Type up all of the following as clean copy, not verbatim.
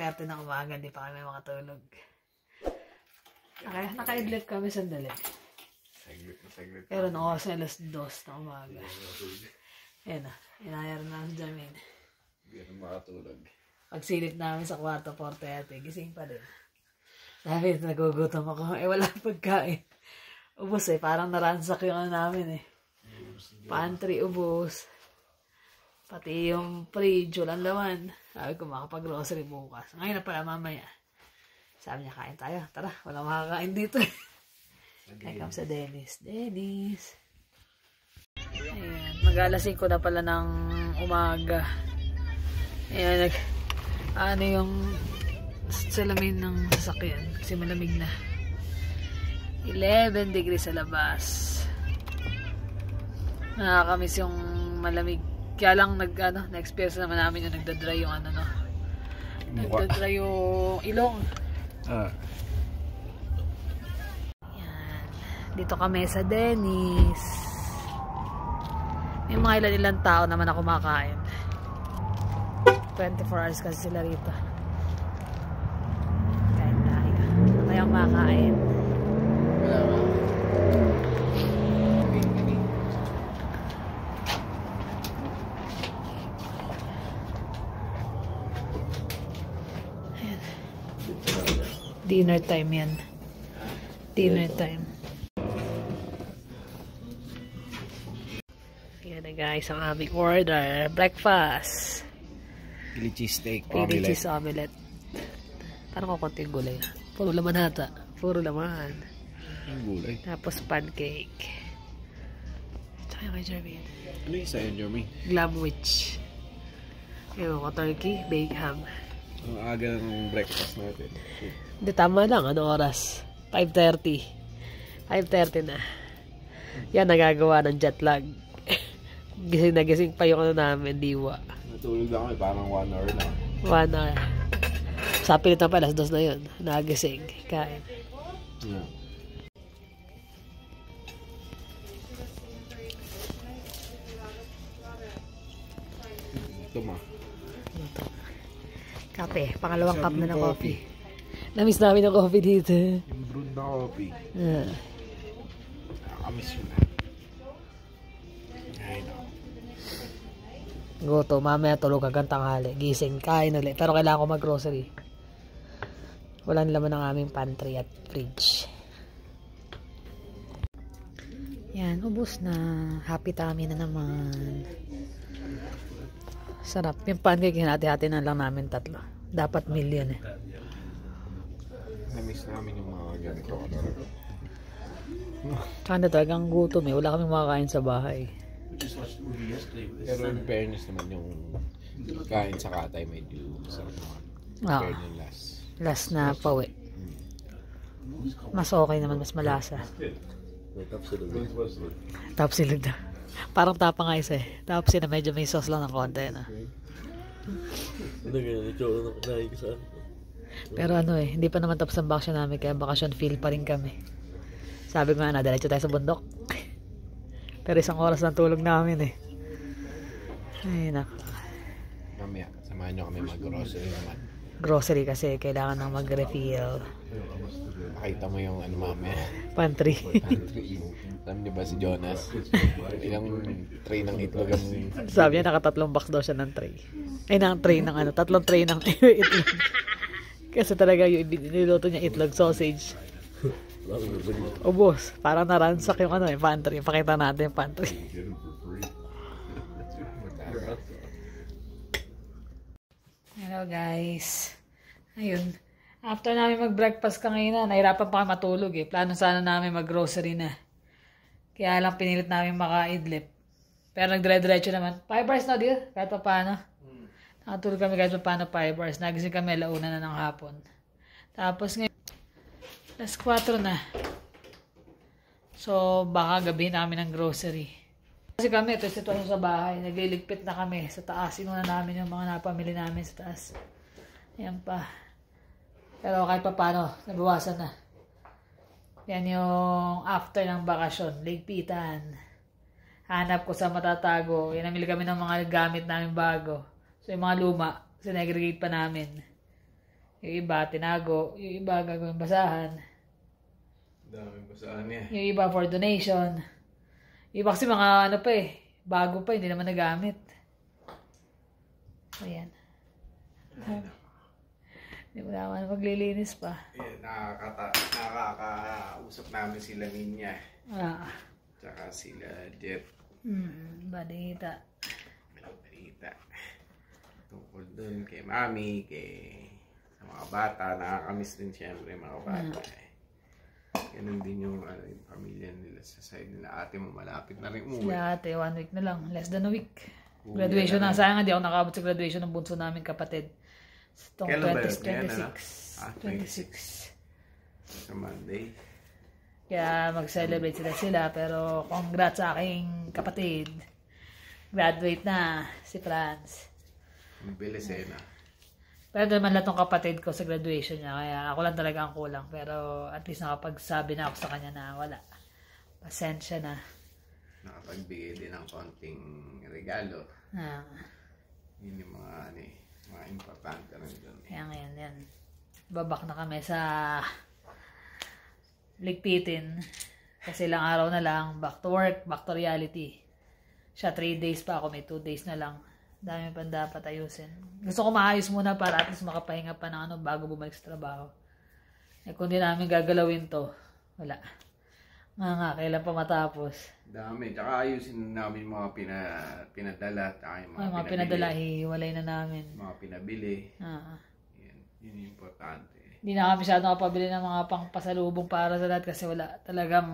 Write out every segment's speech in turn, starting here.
4:30 ng umaga, hindi pa kami makatulog. Naka-idlip kami sandali. Pero nung oras na alas 2 ng umaga. Ayan na, inayar na si Jamin. Hindi na makatulog. Pagsilip namin sa kwarto, 4:30, gising pa din. Sabi, nagugutom ako. Wala pagkain. Ubus parang naransak yung ano namin Pantry, ubus. Pati yung fridge, walang laman. Sabi ko, makapag-grocery bukas. Ngayon na pala, mamaya. Sabi niya, kain tayo. Tara, walang makakain dito. Kaya kami sa Dennis. Dennis. Ayan, mag-alas 5 na pala ng umaga. Ayan, ano yung salamin ng sasakyan. Kasi malamig na. 11 degrees sa labas. Nakakamiss yung malamig. Kaya lang na-experience naman namin yung nagdadry yung nagdadry yung ilong. Yan. Dito kami sa Dennis. May mga ilan tao naman na kumakain. 24 hours kasi sila rito. Kain tayo. Ano kayang makain? Dinner time yan. Dinner time. Yan na guys, ang aming order. Breakfast. Philly cheesesteak. Philly cheese omelette. Parang kukunti yung gulay. Puro laman hata. Puro laman. Yung gulay. Tapos pancake. Tsaka kay Jeremy. Ano yung sa'yo, Jeremy? Glamwich. Ewan ko, turkey, baked ham. Ang aga ng breakfast natin. Hindi, tama lang. Anong oras? 5:30. 5:30 na. Yan, nagagawa ng jet lag. Gising na gising pa yung namin, diwa. Natulog lang kami, parang 1 hour na. 1 hour. Sa pilitan pa, alas 2 na yun. Nagising. Kain. Yeah. Ito ma. Kape. Pangalawang cup na ng coffee. Namiss namin ng coffee dito. Yung brewed na coffee. Nakakamiss yun. Ay, no. Goto, mamaya tulog hanggang tanghali. Gising, kain ulit. Pero kailangan ko mag-grocery. Walang laman ng aming pantry at fridge. Yan, ubos na. Happy tummy na naman. Sarap. Yung pancake, hinati-hati na lang namin 3. Dapat million Namiss namin yung mga ganito. Kanda talagang gutom Wala kaming makakain sa bahay. Pero in fairness naman yung kain sa Katay medyo sarap naman. Compared yung Last na pawi. Mas okay naman, mas malasa. Top silog na. Parang tapa nga isa Tapos na medyo may sauce lang ng konti Pero hindi pa naman tapos ang bakasyon namin. Kaya bakasyon feel pa rin kami. Sabi ko nga, diretso tayo sa bundok. Pero 1 oras ng tulog namin Ay nako. Mamaya, samahan nyo kami mag-grocery naman. Grocery kasi kailangan nang mag-refill. Nakita mo yung mamaya. Pantry. Alam niyo ba si Jonas? Ilang tray ng itlog ang... Sabi niya, naka3 box daw siya ng tray. Ay, ng tray ng 3 tray ng itlog. Kasi talaga yung niluto niya itlog sausage. Ubos. Parang naransak yung pantry. Pakita natin yung pantry. Hello guys. Ayun. After namin mag-breakfast kanina, nahirapan pa kami matulog Plano sana namin mag-grocery na. Kaya lang pinilit namin maka-idlip. Pero nagdire-diretso naman. 5 hours na dear. Kahit pa paano. Nakatulog kami kahit pa paano 5 hours. Nagising kami 1:00 na ng hapon. Tapos ngayon, alas 4 na. So, baka gabi namin ng grocery. Kasi kami, ito yung sitwasyon sa bahay. Nagliligpit na kami sa taas. Inuna namin yung mga napamili namin sa taas. Ayan pa. Pero kahit pa paano, nabawasan na. Yan yung after ng bakasyon. Ligpitan. Hanap ko sa matatago. Yan, namili kami ng mga gamit namin bago. So, yung mga luma, sinegregate pa namin. Yung iba, tinago. Yung iba, gagawin basahan. Daming basahan niya. Yung iba, for donation. Yung iba kasi mga ano pa eh. Bago pa, hindi naman nagamit. Ayan. Hindi mo naman maglilinis pa. Nakakausap namin sila Ninya. Tsaka sila Jeff. Balita. Tungkol dun kay Mami, sa mga bata. Nakakamiss din siyempre mga bata. Ganun din yung pamilya nila sa side nila. Ate mo malapit na rin umuwi. Sila ate, 1 week na lang. Less than a week. Graduation na. Sayang hindi ako nakabot sa graduation ng bunso namin kapatid. Itong 26. Sa Monday. Kaya mag-celebrate sila. Pero congrats sa aking kapatid. Graduate na si Franz. Mabilis na. Pero naman lahat ng kapatid ko sa graduation niya. Kaya ako lang talaga ang kulang. Pero at least nakapagsabi na ako sa kanya na wala. Pasensya na. Nakapagbigay din ng konting regalo. Yun yung mga importante rin doon. Kaya ngayon yan. Babak na kami sa Ligpitin. Kasi ilang araw na lang. Back to work. Back to reality. Siya 3 days pa ako. May 2 days na lang. Dami pa dapat ayusin. Gusto ko maayos muna para at least makapahinga pa ng bago bumalik sa trabaho. Kung di namin gagalawin to, wala. Kailan pa matapos. Dami. Tsaka ayusin namin mga pinadala. Mga pinadala, hiwalay na namin. Mga pinabili. Yun yung importante. Hindi na kami masyado nakapabili ng mga pangpasalubong para sa lahat kasi wala. Talagang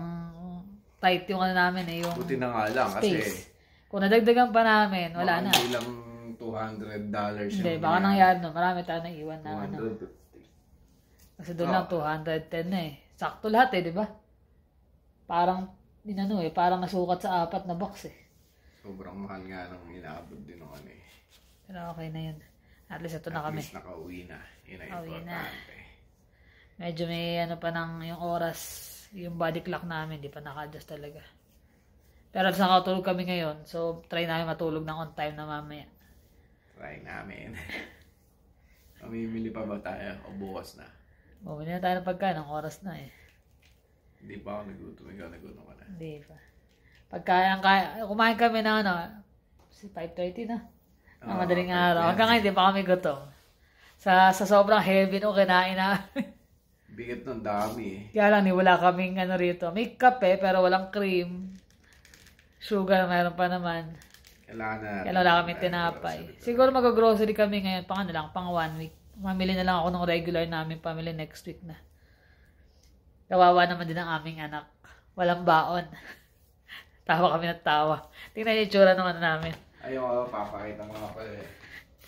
tight yung namin yung buti na nga lang space. Kasi kung nadagdagan pa namin, wala na. Hindi lang $200. Hindi, baka nangyari no. Marami tayo nang iwan na 250. Kasi doon lang 210 na eh. Sakto lahat eh, di ba? Parang, parang nasukat sa 4 na box eh. Sobrang mahal nga nang inaabot din ng Pero okay na yun. At least ito na kami. At least nakauwi na. Yun ang importante. Medyo may pa ng yung oras, yung body clock namin, di pa naka-adjust talaga. Pero nakatulog kami ngayon, so try namin matulog ng on time na mamaya. Try namin. Mamimili pa ba tayo o bukas na? Bumili na tayo ng pagkain, ang oras na eh. Hindi pa ako nagutom. Ikaw nagutom ka na? Hindi pa. Kumain kami na 5:30 na. Ang madaling araw. Hanggang ngayon, hindi pa kami gutom. Sa sobrang heavy nung kinain na. Bigat ng dami eh. Kaya lang, wala kaming rito. May kape, pero walang cream. Sugar, mayroon pa naman. Kailangan wala kami tinapay. Siguro mag-grocery kami ngayon, pang 1 week. Mamili na lang ako ng regular namin pamili next week na. Kawawa naman din ang aming anak. Walang baon. Tawa kami ng tawa. Tingnan yung itsura ng namin. Ayun, papakita mo nga pala eh.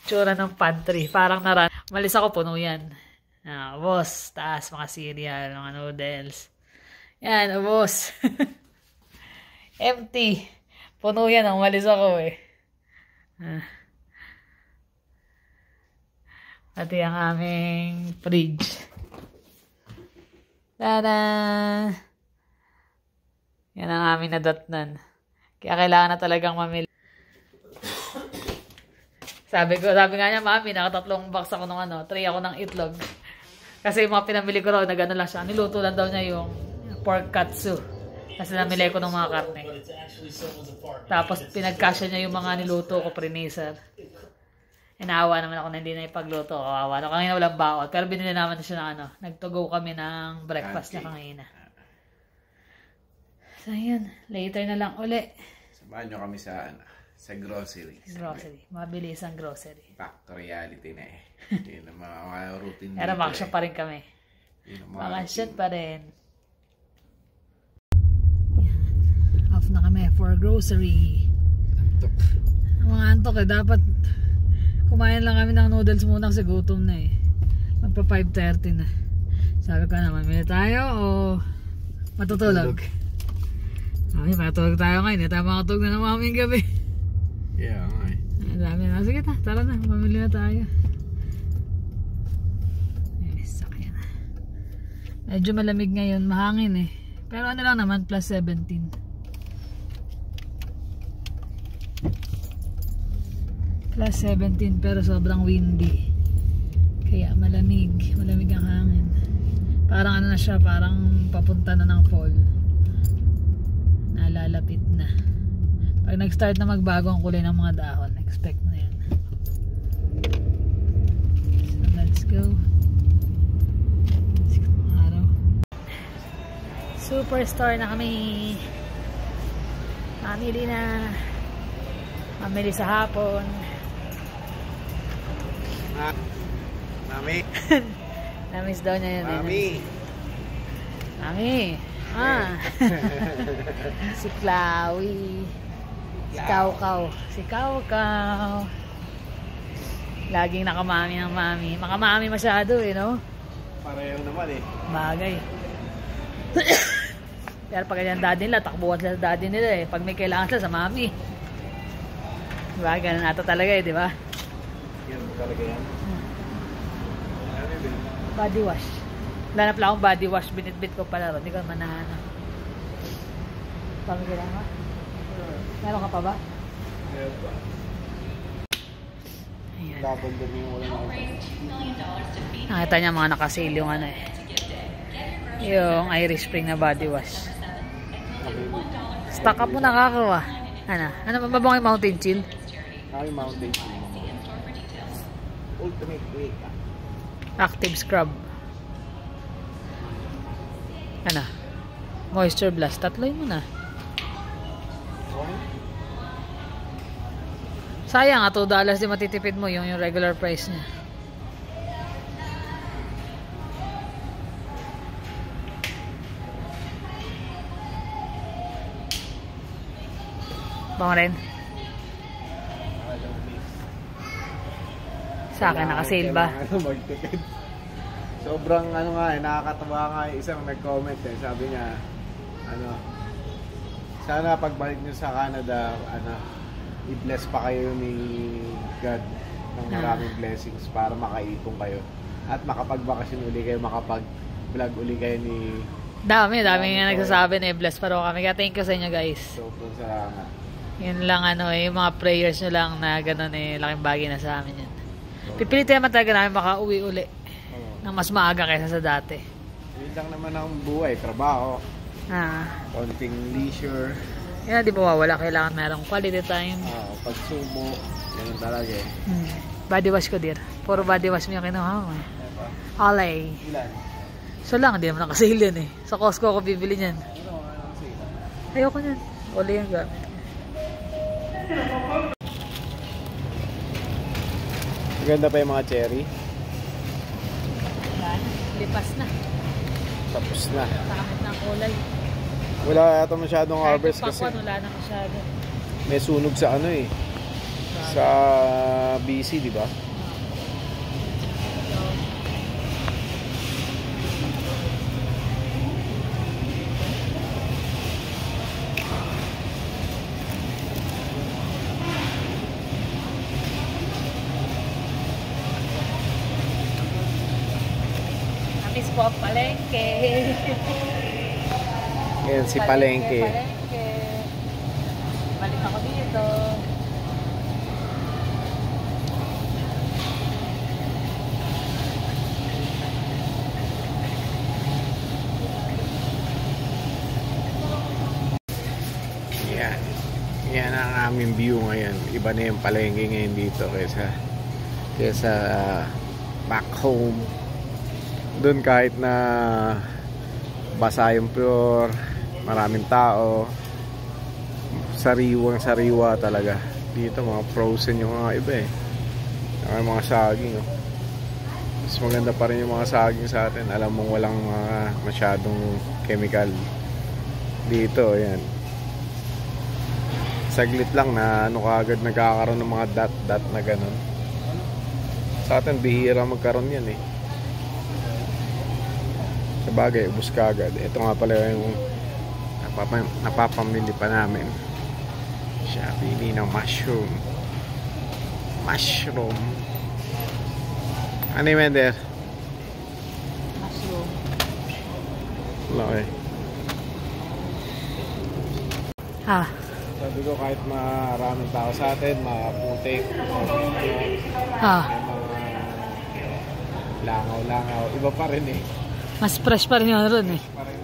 Itsura ng pantry. Parang malis ako, puno yan. Boss, taas, mga cereal, mga noodles. Yan, boss. Empty. Puno yan, umalis ako eh. Pati ang aming fridge. Tada! Yan ang aming nadatnan. Kaya kailangan na talagang mamili. Sabi nga niya, Mami, nakatatlong box ako ng 3 ako ng itlog. Kasi yung mga pinamili ko raw, nag-ano lang siya. Niluto lang daw niya yung pork katsu. Kasi namili ko ng mga karne. Tapos pinagkasya niya yung mga niluto ko, priniser. Inaawa naman ako na hindi na ipagluto. Kawawa. Kanina walang baon. Pero binili naman siya ng nag-to-go kami ng breakfast niya kanina. So yun, later na lang uli. Samahan nyo kami sa grocery. Grocery. Mabilis ang grocery. Back to reality na eh. Yun ang mga routine pero makasyon pa rin kami. Makasyon pa rin. Yan. Off na kami for grocery. Antok. Mga antok eh. Dapat kumain lang kami ng noodles muna kasi gutom na eh. Magpa 5:30 na. Sabi ko na, mamili tayo o matutulog? Sabi, matutulog tayo ngayon. Hindi tayo makatulog na ng maming gabi. Yeah, okay. Dami na. Sige tara na. Mamili na tayo. Sakyan na. Medyo malamig ngayon. Mahangin eh. Pero ano lang naman, plus 17. Plus 17 pero sobrang windy. Kaya malamig ang hangin. Parang ano na siya, parang papunta na ng fall. Nalalapit na. Pag nag-start na magbago ang kulay ng mga dahon, expect mo na yan. So let's go. Araw. Superstore na kami. Mamili na. Mamili sa hapon. Mami. Namiss daw niya yun. Mami. Mami. Si Chloe. Si Kaw-Kaw. Si Kaw-Kaw. Laging nakamami ng mami. Makamami masyado eh, no? Pareho naman eh. Bagay. Pero pag ganyan daddy nila, takbuhan sila sa daddy nila eh. Pag may kailangan sila sa mami. Diba? Ganun ata talaga eh, diba? Yan talaga yan. Ano yun? Body wash. Lanap lang akong body wash. Binit-bit ko pala ron. Hindi ko manahanap. Pag kailangan mo? Meron ka pa ba? Meron ba? Ayan. Lavender yung wala na. Nakita niya mga nakasil yung ano eh. Yung Irish Spring na body wash. Stock up mo nakakawa. Ano mababang yung Mountain Chill? Yung Mountain Chill. Ultimate Wake. Active Scrub. Moisture Blast. Tatloy mo na. Sayang, $2 din matitipid mo yung regular price niya. Bang rin? Sa akin, naka-sale ba? Magtipid. Sobrang nga nakakatawa nga yung isang nag-comment eh. Sabi niya, sana pagbalik niyo sa Canada, i-bless pa kayo ni God ng maraming blessings para makaipon kayo. At makapagbakasyon uli kayo, makapag-vlog uli kayo ni... Dami nga nagsasabi na i-bless pa rin kami. Kaya thank you sa inyo guys. Sobrang salamat. Yun lang yung mga prayers nyo lang na gano'n laking bagay na sa amin yan. Pipilitin naman talaga namin makauwi uli ng mas maaga kaysa sa dati. Yun lang naman ang buhay, trabaho, konting leisure. Yan di ba wala, kailangan merong quality time. Pagsubo, yan talaga eh. Body wash ko dir. Puro body wash mo yung kinuha mo eh. Olay. Ilan? So lang, hindi naman nakasale yan eh. Sa Costco ako bibili niyan. Ayoko niyan. Olay yung gamit. Maganda pa yung mga cherry. Lipas na. Tapos na. Takit ng kulay. Wala yata masyadong harvest kasi. Wala na masyado. May sunog sa sa BC, di ba? Miss po palengke. Yan si Palengke. Balik ako dito. Yan ang aming view ngayon. Iba na yung palengke ngayon dito kaysa back home. Doon kahit na basa yung floor, maraming tao, sariwang-sariwa talaga. Dito mga frozen yung mga iba eh. Yung mga saging mas maganda pa rin yung mga saging sa atin. Alam mong walang masyadong chemical. Dito, yan. Saglit lang na kaagad nagkakaroon ng mga dot na ganun. Sa atin bihira magkaroon yan eh. Sabagay, ubus ka agad. Ito nga pala yung napapamili pa namin. Siya, pili ng mushroom. Ano yung mender? Mushroom. Laki. Sabi ko kahit maraming tao sa atin, maputik, Langaw-langaw. Iba pa rin eh. Mas fresh pa rin yun ron eh. Pa rin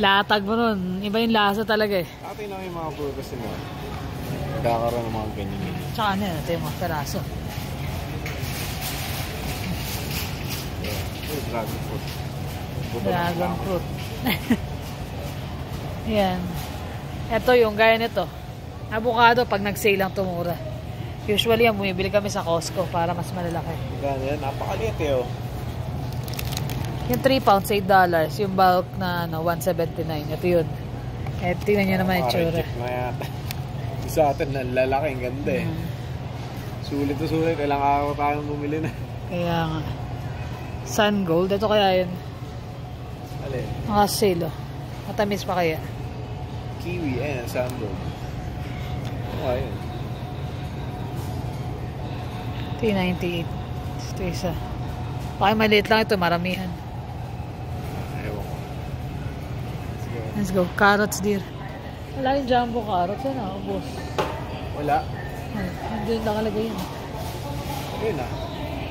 Latag mo ron. Iba yung lasa talaga eh. Tatay na yung mga purpose nila. Nagkakaroon ng mga ganyan eh. Tsaka ano yun, ito yung mga peraso. Dragon fruit. Dragon fruit. Yan. Ito yung gaya nito. Avocado pag nag-sale lang tumura. Usually yan, bumibili kami sa Costco para mas malalaki. Ganyan, napakaliit eh oh. Yung 3 pounds, $8. Yung bulk na ano, $1.79. Ito yun. Eh, tingnan nyo naman yung tsura. Reject na yata. Isa atin, nalalaki. Ang ganda eh. Sulit to sulit. Ilang araw tayong bumili na. Kaya nga. Sun Gold. Ito kaya yun. Alin? Mga sale oh. Matamis pa kaya. Kiwi. Ayan, sandal. Oh, ayun. $3.98. Ito isa. Baka maliit lang ito. Maramihan. Ewan ko. Let's go. Carrots, dear. Wala yung jumbo carrots. Yan ah, boss. Wala. Hindi nakalagay yun. Ayun ah.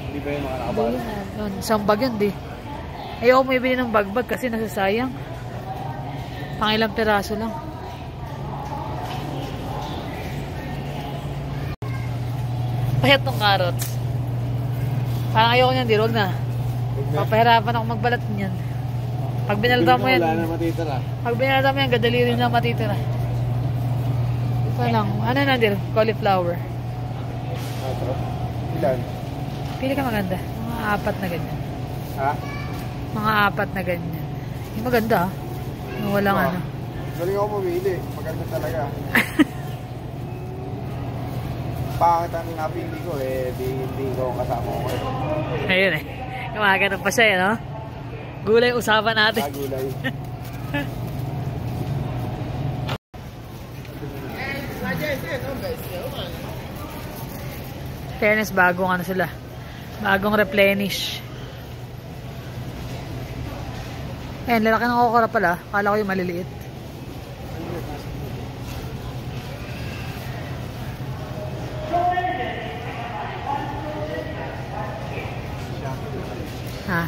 Hindi ba yung mga nakabalot? Isang bag yun, di. Ayaw mo ibili ng bagbag kasi nasasayang. Pang ilang peraso lang. Pahit tong carrots. Parang ayaw ko niyan, di. Huwag na. Papahirapan ako magbalat niyan. Pag binalda mo yan. Wala na matitira. Pag binalda mo yan, gadali rin na matitira. Ito lang. Ano na, dir? Cauliflower. Ito? Ilan? Pili ka maganda. Mga 4 na ganyan. Ha? Mga 4 na ganyan. Yung maganda ah. Yung walang ano. Galing ako mamili. Maganda talaga. Pangit ang napili ko eh. Hindi ko kasama ko. Ayun eh. Kumagano pa siya eh, no? Gulay usapan natin. Gulay. Fairness, bagong ano sila. Bagong replenish. Ayan, lalaki ng okra pala. Kala ko yung maliliit. Ha?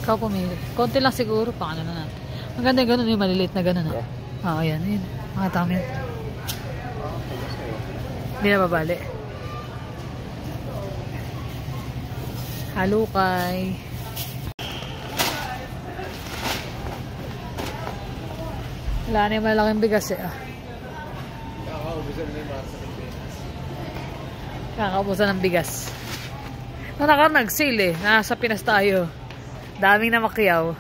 Ikaw pumili. Konti lang siguro. Paano na natin. Maganda yung ganun. Yung maliliit na ganun. Oo, yan. Yan. Mga tama yan. Hindi na babali. Halukay. Wala na yung malaking bigas eh. Kakaubusan na yung mga sa Pilipinas. Kakaubusan ng bigas. Nung nag-sale eh. Nasa Pinas tayo. Daming na makiyaw.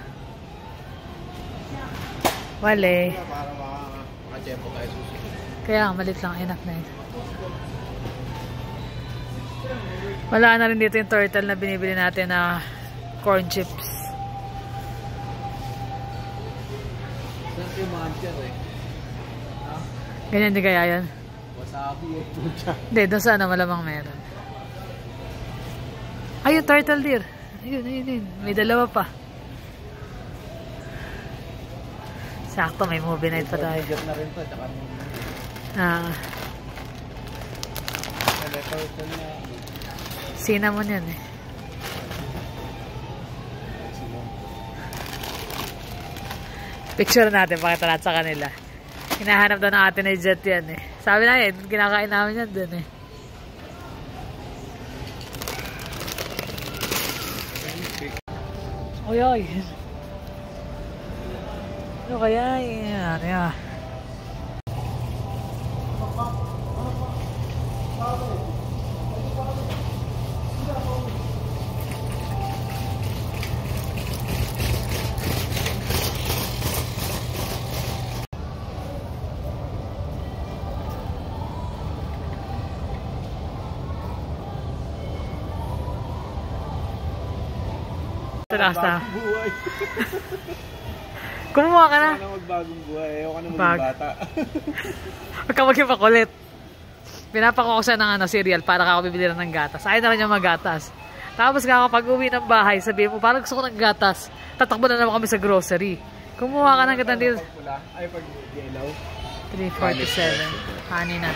Wale. Para maka-tempo tayo susunod. Kaya malit lang. Enough na yun. Wala na rin dito yung turtle na binibili natin na corn chips. Saan yung mancher eh? Ganyan din kaya yun? Wasabi eh. Pucha. Hindi, doon sa ano malamang meron. Ay, yung turtle deer. Ayun, ayun, ayun. May dalawa pa. Sakto, may movie night pa tayo. Bigat na rin to. Tsaka turtle na. Cinnamon yan eh. Picture natin, pakita natin sa kanila. Hinahanap daw ng atin na jet yan eh. Sabi na yun, kinakain namin yan dun eh. Oy, oy. Ano kaya yan? Yan. Terasa. Buhay. Kumuha ka na. Ayaw na magbagong buhay. Ayaw ka na maging bata. Huwag ka maging pakulit. Pinapakukusan ng ano, cereal para ka bibili ng gatas. Ayaw na rin yung magatas. Tapos kapag uwi ng bahay, sabihin mo, parang gusto ko ng gatas. Tatakbo na naman kami sa grocery. Kumuha ka ng gatang deal. Ay, pag yellow. 347. Honey nut.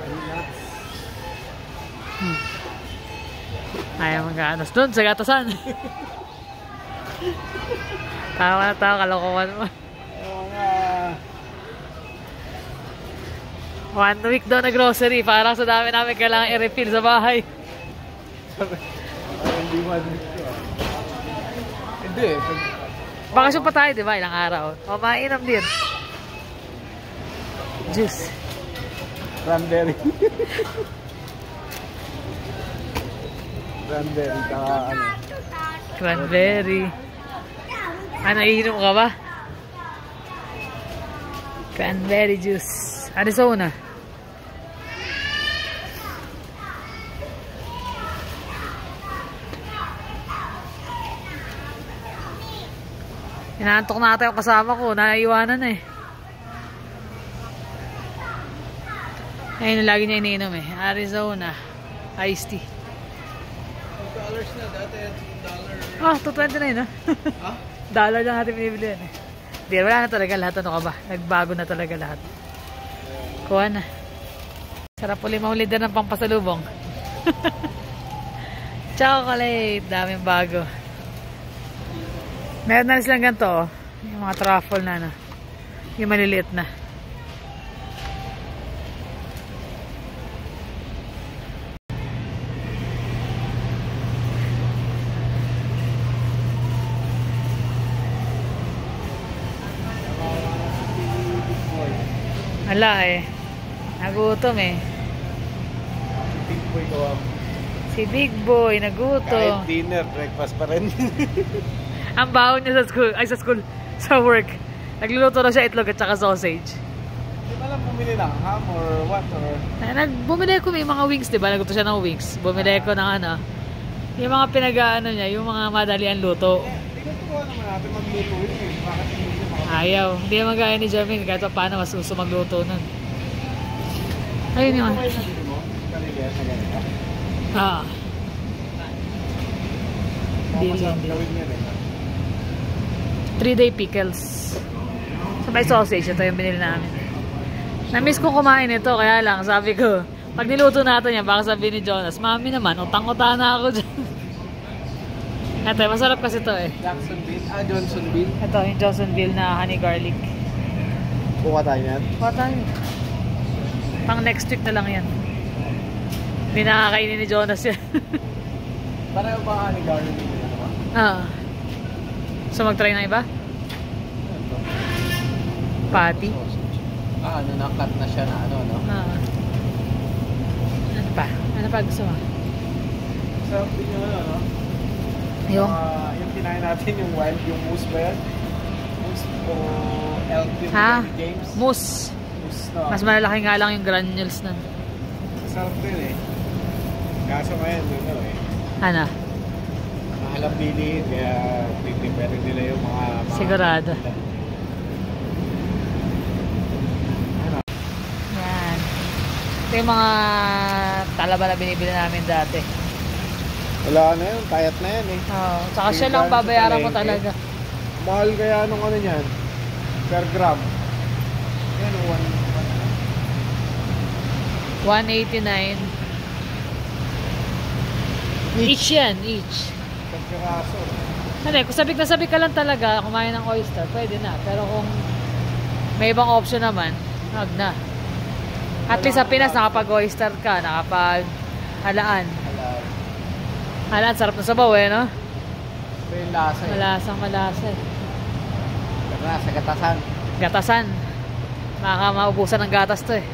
Honey nuts. Ayaw mag-anos. Doon, sa gatasan. Tawa na tawa, kalokohan mo. Ayaw nga. 1 week daw na grocery. Parang sa dami namin kailangan i-refill sa bahay. Hindi 1 week ko. Hindi. Bakasyon pa tayo, di ba? Ilang araw. O, mainam din. Juice. Cranberry. Cranberry, kaka ano. Cranberry. Ano, iinom ka ba? Cranberry juice. Arizona. Inaantok natin yung kasama ko. Naiiwanan eh. Ayun, lagi niya iniinom eh. Arizona. Iced tea. $2 na dati. $2. Ah, $2.29 na. Ha? Dollar lang natin binibili yan eh. Di, wala na talaga lahat. Ano ka ba? Nagbago na talaga lahat. Kuha na. Sarap ulit mahulid na ng pampasalubong. Chocolate. Daming bago. Meron na silang ganito oh. Yung mga truffle na ano. Yung maliliit na. Ala eh. Nagutom eh. Big boy ko ako. Si Big Boy, nagutom. Kahit dinner, breakfast pa rin. Ang baon niya sa school, sa work. Nagluluto na siya itlog at saka sausage. Hindi ba lang bumili lang ham or what or... Bumili ko may mga wings, diba? Naguto siya ng wings. Bumili ko ng ano, yung mga pinag-ano niya, yung mga madalian luto. Hindi ko tuwa naman natin magluto yun eh. Bakit hindi siya Ayaw. Hindi naman gaya ni Jermaine, kahit pa paano mas gusto magluto nun. Ayun yun. Kumain na din mo? Kaligas na ganito? Ah. Masarap gawin yan eh. 3-day pickles. Sabay sausage, ito yung binili namin. Na-miss ko kumain ito, kaya lang sabi ko, pag niluto natin yan, baka sabihin ni Jonas, Mami naman, utang-utang na ako dyan. Ito, masarap kasi ito eh. Jacksonville? Ah, Johnsonville? Ito, yung Johnsonville na honey garlic. Buka tayo yan? Buka tayo. Pang next week na lang yan. Hindi nakakainin ni Jonas yan. Pareho ba honey garlic nila naman? Ah. So mag-try ng iba? Patty? Ah, ano, na-cut na siya na ano, no? Ah. Ano pa? Ano pa gusto mo? Sarap din yung ano, no? Yung? Yung kinain natin, yung wild, yung moose ba yan? Moose o elk yung James? Mousse. Moose, no? Mas malalaki nga lang yung granules nun. Sarap din eh. Kaso ngayon, ano eh. Ano? Mahal ang bilihin, kaya prepare nila yung mga sigurado. Yan. Ito yung mga talaba na binibili namin dati. Wala na yun, kayat na yan eh. Oo. Saka siya lang babayaran mo talaga. Mahal kaya nung ano yan? Per gram. Yan, 189. Each yan, each. Per piraso. Hindi, kung sabik na sabik ka lang talaga, kumain ng oyster, pwede na. Pero kung may ibang option naman, wag na. At least sa Pinas, nakapag-oyster ka, nakapag-halaan. Halaan, sarap na sabaw eh, no? Pero yung lasa eh. Malasang malasa eh. Sa gatasan. Gatasan. Maubusan ng gatas to eh.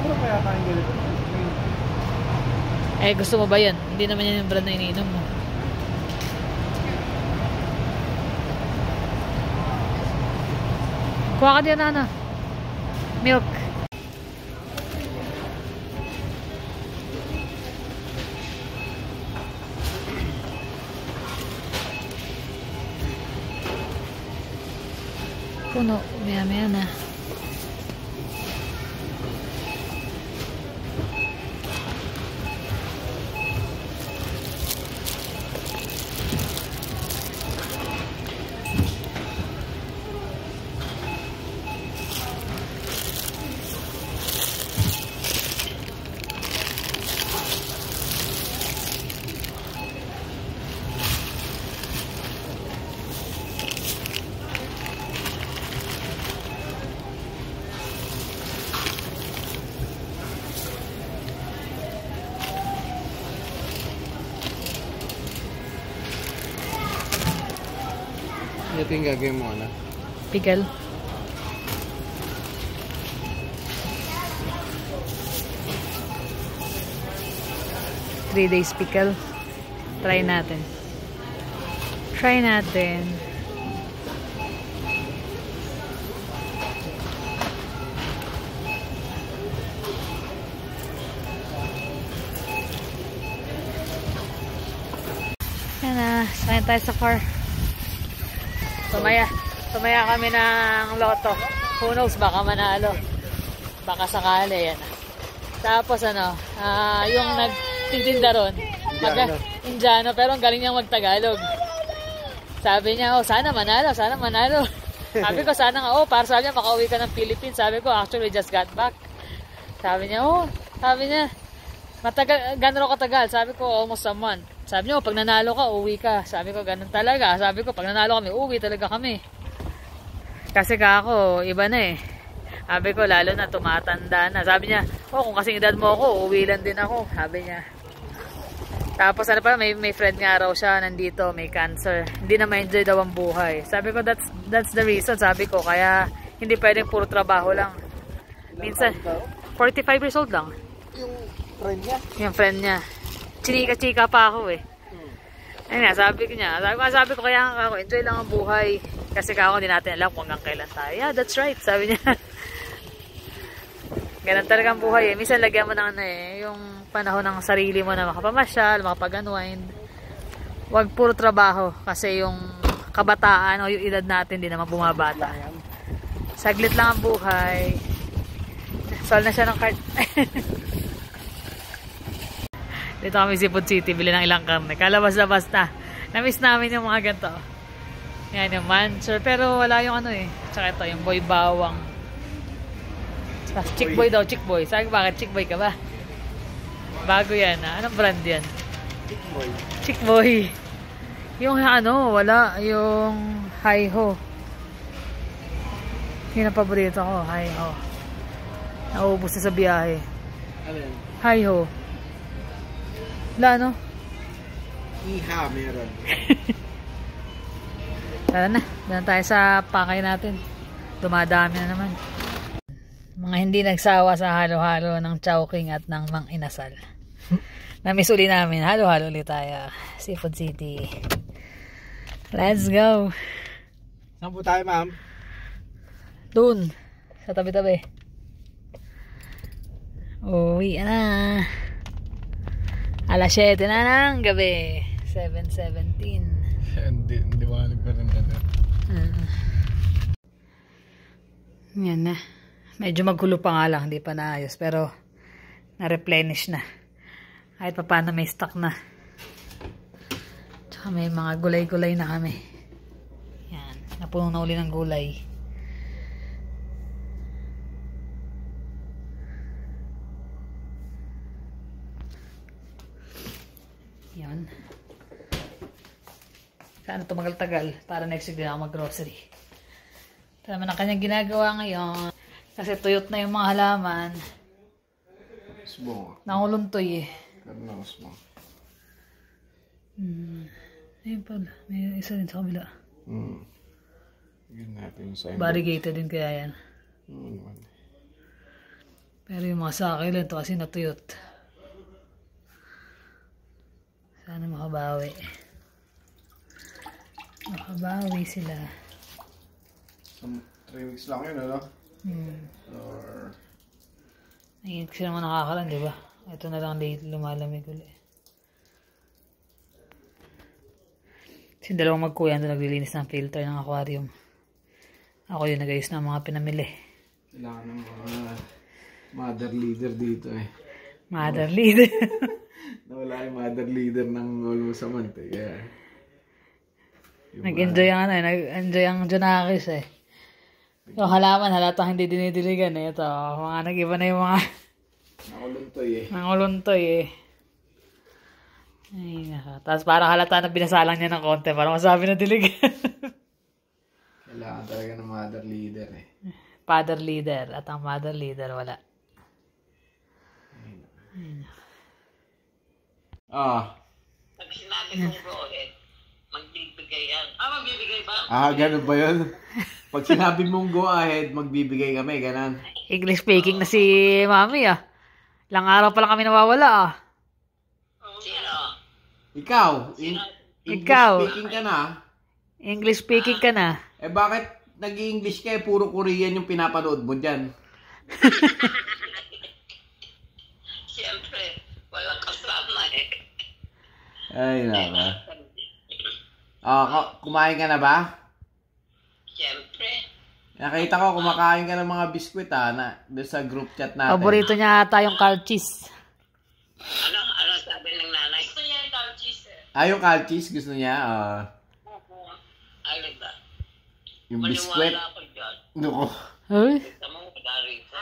Pero kaya tayong ganito. Eh, gusto mo ba yan? Hindi naman yan yung brand na iniinom mo. Kuha ka din, Nana. Milk. Puno. Maya-maya na. Ito yung gagawin mo, ano? Pickle. Three days pickle. Try natin. Try natin. Yan na. Sakyan tayo sa car. Tumaya kami ng loto. Who knows, baka manalo. Baka sakali. Yan. Tapos yung nagtitinda ron, Indiano, pero ang galing niyang magtagalog. Sabi niya, sana manalo, sana manalo. Sabi ko, sana nga, para sabi niya, makauwi ka ng Philippines. Sabi ko, actually, just got back. Sabi niya, matagal, gano'n katagal? Sabi ko, almost a month. Sabi niya, pag nanalo ka, uwi ka. Sabi ko, ganun talaga. Sabi ko, pag nanalo kami, uwi talaga kami. Kasi ako, iba na eh. Sabi ko, lalo na tumatanda na. Sabi niya, kung kasing edad mo ako, uwi lang din ako. Sabi niya. Tapos may friend nga raw siya nandito, may cancer. Hindi na ma-enjoy daw ang buhay. Sabi ko, that's the reason. Sabi ko, kaya hindi pwedeng puro trabaho lang. Minsan, 45 years old lang. Yung friend niya? Yung friend niya. Chika-chika pa ako eh. Ayun nga, sabi ko kaya ako, enjoy lang ang buhay. Kasi ako, hindi natin alam kung hanggang kailan tayo. Yeah, that's right, sabi niya. Ganun talaga ang buhay eh. Minsan lagyan mo ng yung panahon ng sarili mo na makapamasyal, makapag-unwind. Huwag puro trabaho kasi yung kabataan o yung edad natin hindi naman bumabata. Saglit lang ang buhay. Solve na siya ng card. Dito kami Seafood City, bili ng ilang karne. Kalabas-labas na. Na-miss namin yung mga ganito. Yan yung mancher. Pero wala yung Tsaka ito, yung boy bawang. Chick boy daw, chick boy. Sabi ko, bakit chick boy ka ba? Bago yan Anong brand yan? Chick boy. Chick boy. Yung wala. Yung hi-ho. Yun ang paborito ko, hi-ho. Naubos na sa biyahe. Ano yan? Hi-ho. Wala Iha, meron. Tara na. Doon tayo sa pakay natin. Dumadami na naman. Mga hindi nagsawa sa halo-halo ng Chowking at ng Mang Inasal. Namiss uli namin. Halo-halo ulit tayo. Seafood City. Let's go. Saan po tayo, ma'am? Doon. Sa tabi-tabi. Uwi na. Alas 7 na ng gabi. 7:17. Hindi mahalig pa rin Yan na. Medyo magkulo pa nga lang. Hindi pa naayos. Pero na-replenish na. Kahit pa paano may stock na. Tsaka may mga gulay-gulay na kami. Yan. Napuno na uli ng gulay. Yan. Sana tumagal-tagal para next week din ako mag-grocery. Ito naman ang kanyang ginagawa ngayon. Kasi tuyot na yung mga halaman. Small. Nanguluntoy eh. Karna small. Ayun pala. May isa rin sa kabila. Yun natin yung sign. Variegated din kaya yan. Naman. Pero yung mga sakil ito kasi natuyot. Sana makabawi. Makabawi sila. 3 weeks lang yun, ano? Or... Ayun kasi naman nakakalan, di ba? Ito na lang lumalamig ulit. Kasi dalawang magkuya doon naglilinis ng filter ng aquarium. Ako yung nag-ayos ng mga pinamili. Kailangan ng mga mother leader dito eh. Mother leader? Nawala yung mother leader ng almost a month eh. Kaya... Nag-enjoy ang nag-enjoy ang Junakis eh. Yung halaman, halatang hindi dinidiligan eh. Ito, mga nag-iba na yung mga... Nakuluntoy eh. Nakuluntoy eh. Ay, naka. Tapos parang halata na binasalang niya ng konti. Parang masabi na diligan. Kailangan talaga ng mother leader eh. Father leader. At ang mother leader, wala. Ah. Pag sinabi kong Rohit, magbibigay yan. magbibigay ba? Ganun ba yun? Pag sinabi mong go ahead, magbibigay kami, ganun. English speaking na si Mami ah. Ilang araw pa lang kami nawawala ah. Sino? Ikaw, Ikaw. English speaking ka na. English speaking ka na. Bakit nag-i-English ka puro Korean yung pinapanood mo dyan? Siyempre, walang kasama eh. Ay, naka. Kumain ka na ba? Siyempre. Nakita ko, kumakain ka ng mga biskwit doon sa group chat natin. Paborito niya ata yung calchis. Ano sabi ng nanay? Gusto niya yung cow cheese eh. Yung calchis gusto niya. Ano ba? Yung biskwit. Maniwala ko dyan. Nuko. Ay, Gusto mo madari ko.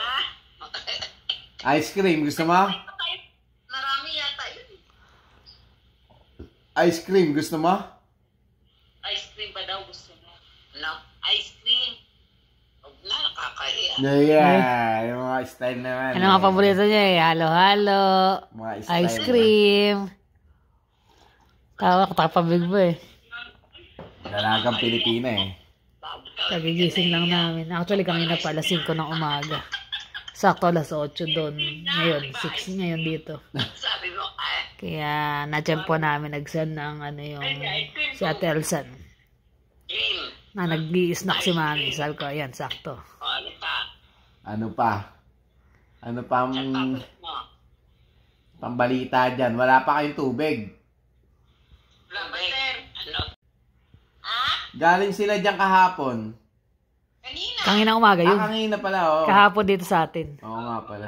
Ice cream, gusto mo? Marami yata yun. Ice cream, gusto mo? Ice cream ba daw gusto mo? No? Ice cream. Huwag na, nakakahiya. Yeah, yung mga style naman. ano nga paborito niya eh? Halo-halo. Mga style Ice cream. Tawa, katapabig mo eh. Dalagang Pilipina eh. Kagigising lang namin. Actually, kami na pala 5 ng umaga. Sakto alas 8 doon. Ngayon, 6 ngayon dito. Sabi mo, Kaya, na-tempo namin nag-send ng si Ate Elsan. cream. Na nag-i-snack si Mami. Sabi ko, ayan, sakto. O ano pa? Ano pa? Ano pang Tapos mo. pambalita dyan? Wala pa kayong tubig. Labater. Ano? Galing sila dyan kahapon. Kanina. Kanina umaga yun. Kanina pala, Kahapon dito sa atin. Oo nga pala.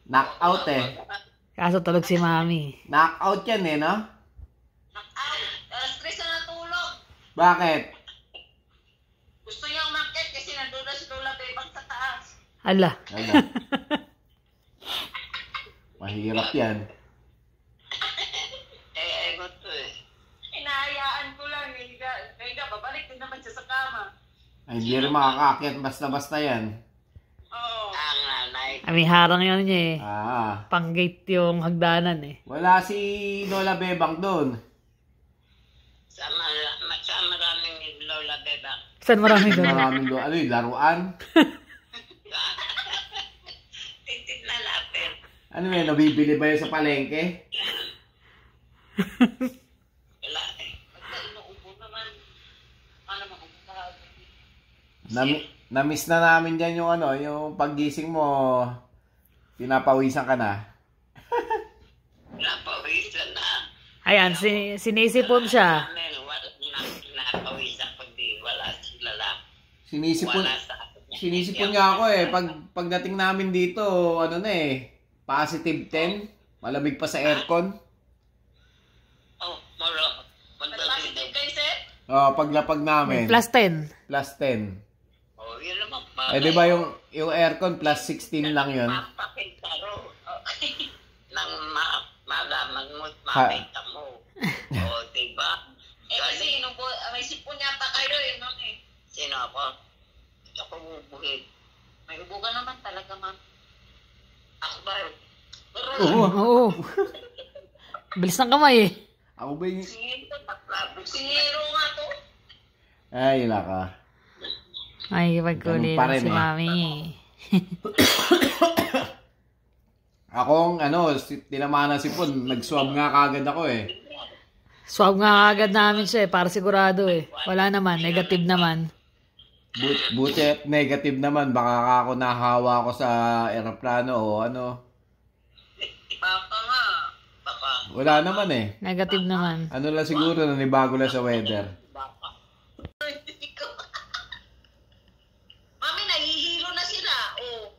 Knockout eh. Kaso tulog si Mami. Knockout yan eh, no? Knockout. Alas 3 na natulog. Bakit? Gusto niya umakit kasi nandun na si Lola Bebang sa taas. Ala. Ano? Mahirap yan. Gusto eh. Hinahayaan ko lang. Kaya babalik din naman siya sa kama. Ay, hindi rin makakaakyat basta-basta yan. Oo. Ang nanay. May harang yun niya eh. Pang-gate yung hagdanan eh. Wala si Lola Bebang doon. Sa maraming Lola Bebang. Saan maraming doon? Maraming doon. Ano yung laruan? Titip na lapin. Ano yun, nabibili ba yun sa palengke? Wala eh. Pagka inuubo naman. Ano mag-ubo ka? Na-miss na namin dyan yung yung paggising mo, pinapawisan ka na. Napawisan na. Ayan, sinisipon siya. Napawisan pag di wala sila lang. Sinisipon nga ako eh. Pagdating namin dito, positive 10. Malamig pa sa aircon. Oh, moro. Positive kayo, sir? Paglapag namin. Plus 10. Plus 10. Oh, yun naman pa. Eh di ba yung aircon plus 16 lang yun? Mapakintaro. Nang malaman mo, makita mo. O, diba? Kasi may sipon yata kayo eh, ma'am eh. Sino ako? Ako bubuhin. May ubo ka naman talaga, ma'am. Ako ba? Oo. Bilis ng kamay eh. Ako ba yung... Singiro nga to. Ay, laka. Ay, pagkulit Ganun pa rin si eh. Mami. Akong, tinamaan na sipon. Nag-swab nga kagad ako eh. Swab nga agad namin siya eh, para sigurado eh. Wala naman, negative naman. Buti negative naman. Baka ako nahawa ako sa aeroplano o ano. Baka nga. Baka. Wala naman eh. Negative naman. Ano lang siguro, nanibago lang sa weather. Baka. Mami, nahihilo na sila. Oh.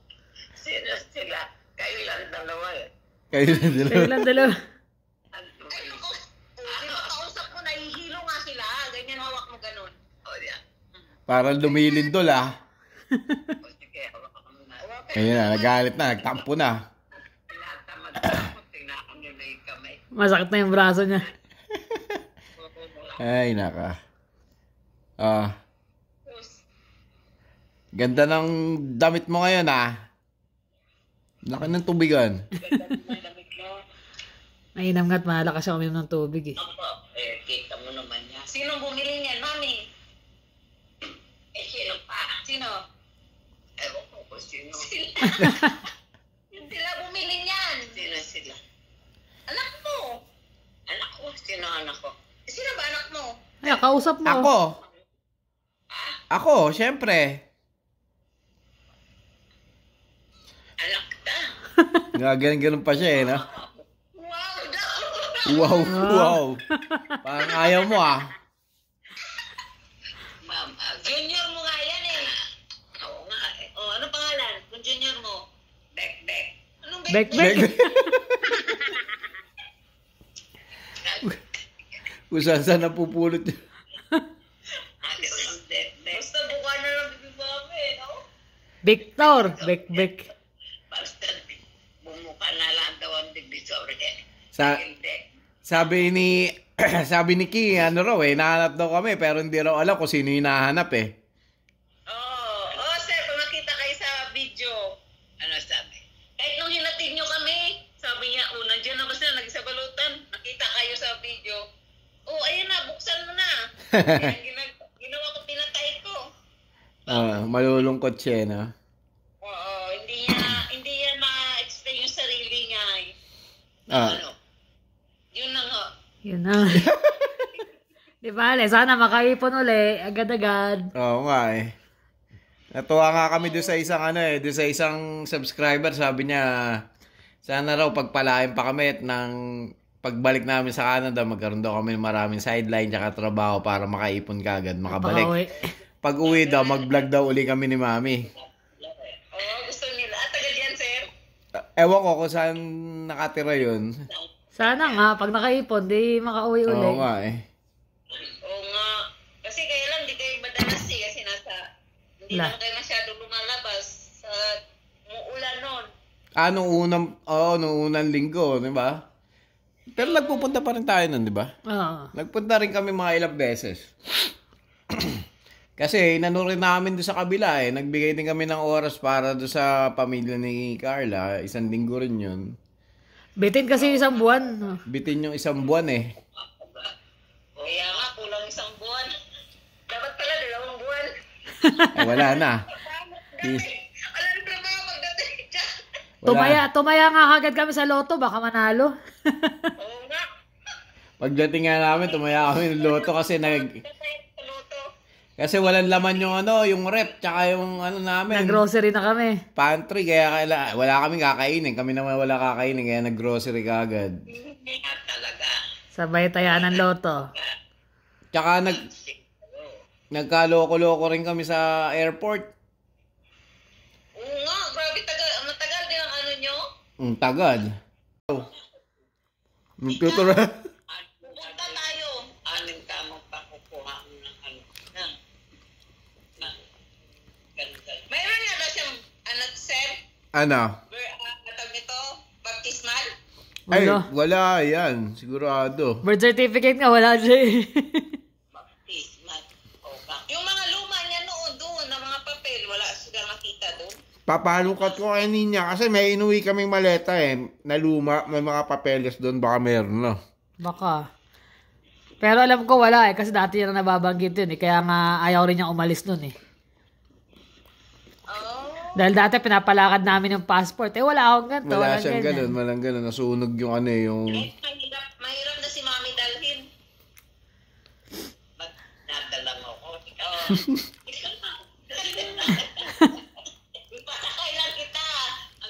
Sino sila? Kayo lang dalawa eh. Kayo na sila. Kayo lang dalawa. Kausap mo, nahihilo nga sila. Ganyan hawak mo ganun. O, yan. Parang lumilindol ah. O, sige, hawak mo na. Ayun na, nagalit na, nagtampo na. Tinatamad ako. Tinakam nyo na yung kamay. Masakit na yung braso niya. Ay, naka. Ganda ng damit mo ngayon ah. Laki ng tubigan. Mainam nga't malakas siya uminom ng tubig eh. Ako, kita mo naman yan. Sinong bumili niyan, Mami? Sino pa? Sino? Ewan ko kung sino. Sila bumili niyan. Sino sila? Anak mo. Anak ko? Sino anak ko? Sino ba anak mo? Ay, kausap mo. Ako, syempre. Anak ka? Ganun pa siya eh, no? Wow! Wow. Parang ayaw mo ah. Junior mo nga yan eh. Oo nga eh. Oh, ano pangalan? Kung junior mo? Bek. Anong Bek? Bek. Kung saan napupulot yun. Basta buka na lang bibibame, no? Victor. Bek. Basta bumuka na lang daw ang divisor eh. Sabi ni Ki, ano raw eh, nahanap daw kami pero hindi raw alam kung sino yung nahanap eh. Oo, sir, kung nakita kayo sa video, ano sabi? Kahit nung hinatid nyo kami, sabi niya, nandiyan na ba sila, nagsabalutan, nakita kayo sa video. Ayun na, buksan mo na. Ginawa ko, pinatay ko. Malulungkot siya, no? Oo, hindi niya ma-explain yung sarili niya. Yun na nga. Yun na. Di ba, sana makaipon uli, agad-agad. Oo nga eh. Natuwa nga kami doon sa isang doon sa isang subscriber, sabi niya, sana raw pagpalain pa kami at ng pagbalik namin sa Canada, magkaroon daw kami ng maraming sideline tsaka trabaho para makaipon kagad, makabalik. Pag uwi daw, mag-vlog daw uli kami ni Mami. Gusto nila. Tagal yan, sir? Ewan ko kung saan nakatira yun. Sana nga, pag nakaipon, di makauwi uli. Oo nga eh. Oo nga. Kasi kaya lang, di kayo madalas eh. Kasi hindi naman kayo masyado lumalabas sa muulan nun. Nung unang linggo, di ba? Pero nagpupunta pa rin tayo nun, di ba? Oo. Nagpunta rin kami mga ilang beses. Kasi nanurin namin doon sa kabila eh. Nagbigay din kami ng oras para doon sa pamilya ni Carla. 1 linggo rin yun. Bitin kasi 1 buwan. Bitin yung 1 buwan eh. Kaya nga, kulang 1 buwan. Dapat pala 2 buwan. Wala na. Wala na trabaho pagdating dyan. Tumaya nga kagad kami sa loto, baka manalo. Oo nga. Pagdating nga namin, tumaya kami ng loto kasi kasi walang laman yung rep, tsaka yung namin. Nag-grocery na kami. Pantry, kaya wala kami kakainin. Kami naman wala kakainin, kaya nag-grocery kaagad. Talaga. Sabay tayaan ng loto. Tsaka nagkaloko-loko rin kami sa airport. Oo nga, grabe matagal din ang ano nyo. Tagal. Nagtutura. Pupunta tayo. Anin ka magpakukuha ng ano. Mayroon nga ba siyang anak, sir? Ano? Atag nito? Baptismal? Ay, wala yan. Sigurado. Birth certificate nga, wala siya eh. Baptismal. Yung mga luma niya noon doon, na mga papel, wala sila nakita doon. Papalukat ko kay Ninya kasi may inuwi kaming maleta eh. Na luma, may mga papeles doon. Baka meron no? Baka. Pero alam ko wala eh, kasi dati yan na nababanggit yun eh. Kaya nga ayaw rin niyang umalis nun eh. Dahil dati pinapalakad namin yung passport. Wala akong ganito. Wala siyang ganun, walang ganun. Nasunog yung yung... Mahirap na si Mami dalhin. Nadala mo ko. Ipasakailan kita.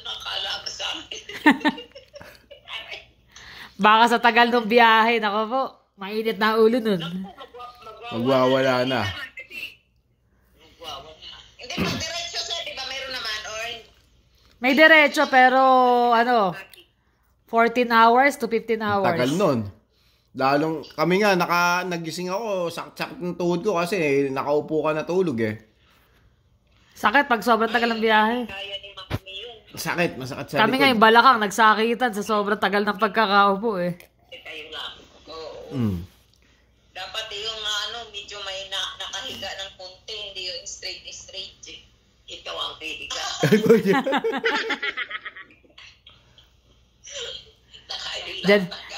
Ano akala mo sa amin? Baka sa tagal ng biyahe, nako po, mainit na ulo nun. Magwawala na. Hindi pag diretso sir, di ba meron naman? Or... May diretso pero 14 hours to 15 hours. Tagal nun. Lalong kami nga, nagising ako, sakit ng tuhod ko kasi nakaupo ka na tulog eh. Sakit pag sobrang tagal ng biyahe. Kaya ni Mami yun. Sakit, masakit sa Kami likod. nga yung balakang, nagsakitan sa sobrang tagal ng pagkakaupo eh. Kayo lang. Oo. Dapat yung medyo may nakahiga ng konti, hindi yung straight. Ikaw ang hihiga.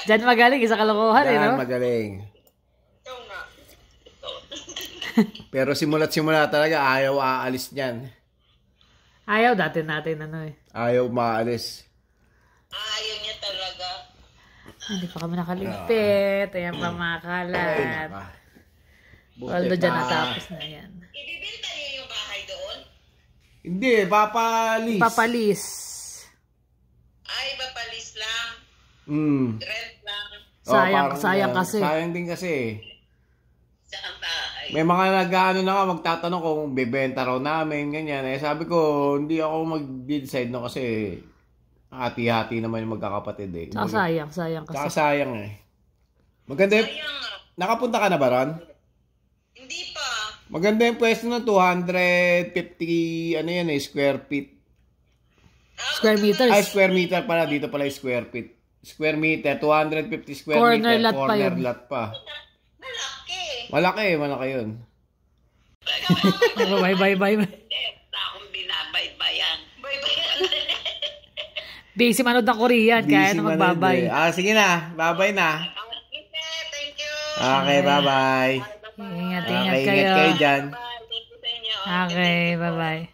Diyan magaling, isa kalokohan eh, no? Yan, magaling. Ikaw nga. Pero simula talaga, ayaw aalis niyan. Ayaw dati natin ano eh. Ayaw maalis. Ayaw niya talaga. Hindi pa kami nakaligpit. Ayan pa mga kalat. Although dyan natapos na yan. Ibibenta niyo yung bahay doon? Hindi, papalis. Papalis. Ay, papalis lang. Rent lang. Sayang kasi. Sayang din kasi. Saan bahay? May mga nag-ano na nga, magtatanong kung bebenta raw namin, ganyan. Eh, sabi ko, hindi ako mag-decide no kasi hati-hati naman yung magkakapatid eh. Saka sayang kasi. Saka sayang eh. Maganda yung... Nakapunta ka na ba ron? Hindi pa. Maganda yung pwesto na 250, ano yan eh, square feet. Square meters. Ay, square meter pala. Dito pala yung square feet. Square meter, 250 square Corner meter. lot pa yun. Corner lot pa. Malaki. Malaki yun. Bye. Hindi, wala akong binabaybayan. Baybayan. Busy manood ng Korean, kaya na magbabay. Sige na. Bye-bye na. Thank you. Okay, bye-bye. Ingat Okay, kayo. ingat kayo dyan. Bye. Thank you sa inyo. Okay, bye-bye.